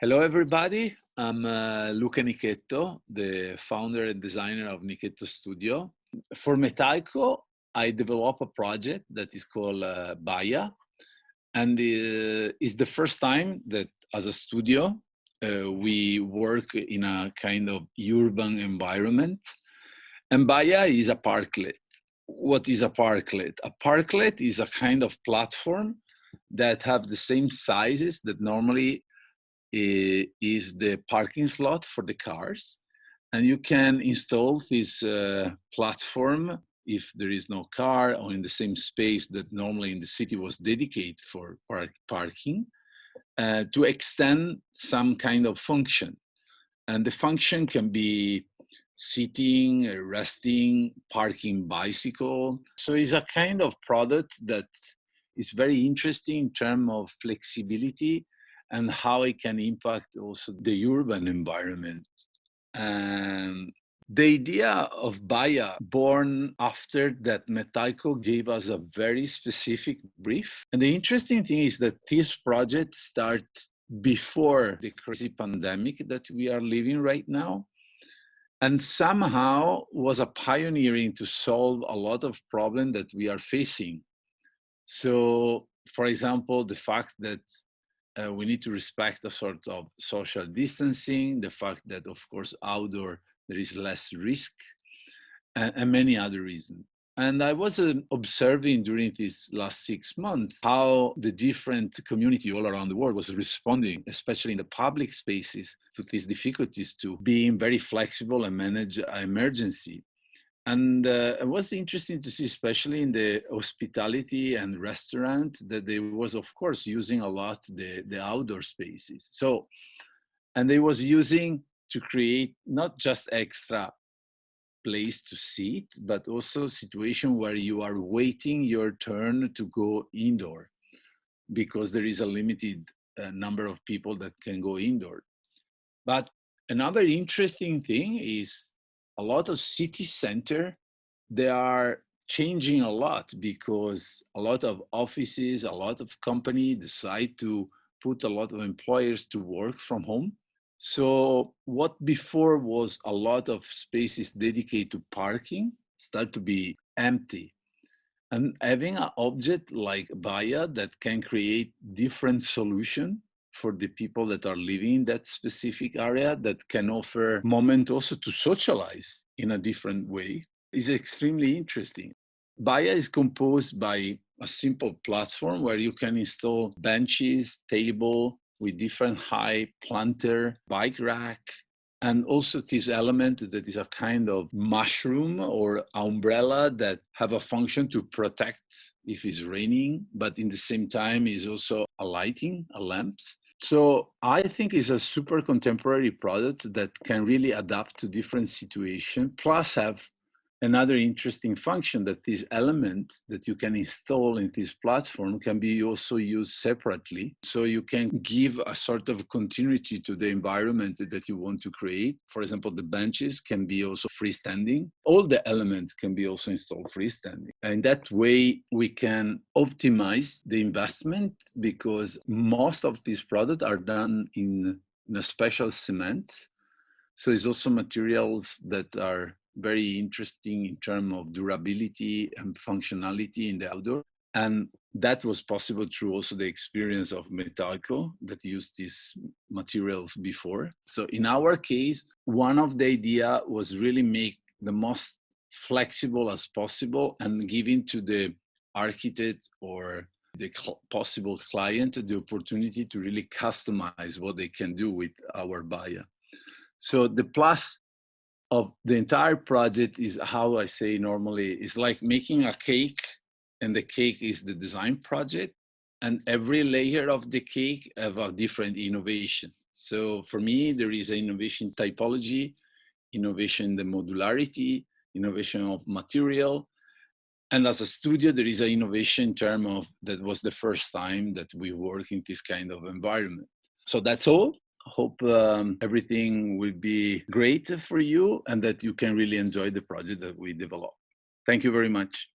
Hello, everybody. I'm Luca Nichetto, the founder and designer of Nichetto Studio. For Metalco, I developed a project that is called Baia, and it's the first time that as a studio, we work in a kind of urban environment. And Baia is a parklet. What is a parklet? A parklet is a kind of platform that have the same sizes that normally is the parking slot for the cars, and you can install this platform if there is no car or in the same space that normally in the city was dedicated for parking to extend some kind of function. And the function can be sitting, resting, parking bicycle. So it's a kind of product that is very interesting in terms of flexibility and how it can impact also the urban environment. And the idea of Baia born after that Metalco gave us a very specific brief. And the interesting thing is that this project starts before the crazy pandemic that we are living right now, and somehow was a pioneering to solve a lot of problems that we are facing. So, for example, the fact that we need to respect a sort of social distancing, the fact that, of course, outdoor there is less risk, and many other reasons. And I was observing during these last 6 months how the different community all around the world was responding, especially in the public spaces, to these difficulties to being very flexible and manage an emergency. And it was interesting to see, especially in the hospitality and restaurant, that they was, of course, using a lot the outdoor spaces. So, and they was using to create not just extra place to sit, but also situation where you are waiting your turn to go indoor, because there is a limited number of people that can go indoor. But another interesting thing is a lot of city center, they are changing a lot because a lot of offices, a lot of companies decide to put a lot of employers to work from home. So what before was a lot of spaces dedicated to parking start to be empty. And having an object like Baia that can create different solution for the people that are living in that specific area, that can offer moment also to socialize in a different way, is extremely interesting. Baia is composed by a simple platform where you can install benches, table with different height, planter, bike rack, and also this element that is a kind of mushroom or umbrella that have a function to protect if it's raining, but in the same time is also a lighting, a lamps. So I think it's a super contemporary product that can really adapt to different situations, plus have another interesting function that this element that you can install in this platform can be also used separately. So you can give a sort of continuity to the environment that you want to create. For example, the benches can be also freestanding. All the elements can be also installed freestanding. And that way we can optimize the investment, because most of these products are done in a special cement. So it's also materials that are very interesting in terms of durability and functionality in the outdoor. And that was possible through also the experience of Metalco that used these materials before. So in our case, one of the idea was really make the most flexible as possible and giving to the architect or the possible client the opportunity to really customize what they can do with our Baia. So the plus of the entire project is, how I say normally, is like making a cake, and the cake is the design project, and every layer of the cake have a different innovation. So for me, there is an innovation typology, innovation in the modularity, innovation of material. And as a studio, there is an innovation in terms of that was the first time that we work in this kind of environment. So that's all. Hope everything will be great for you and that you can really enjoy the project that we develop. Thank you very much.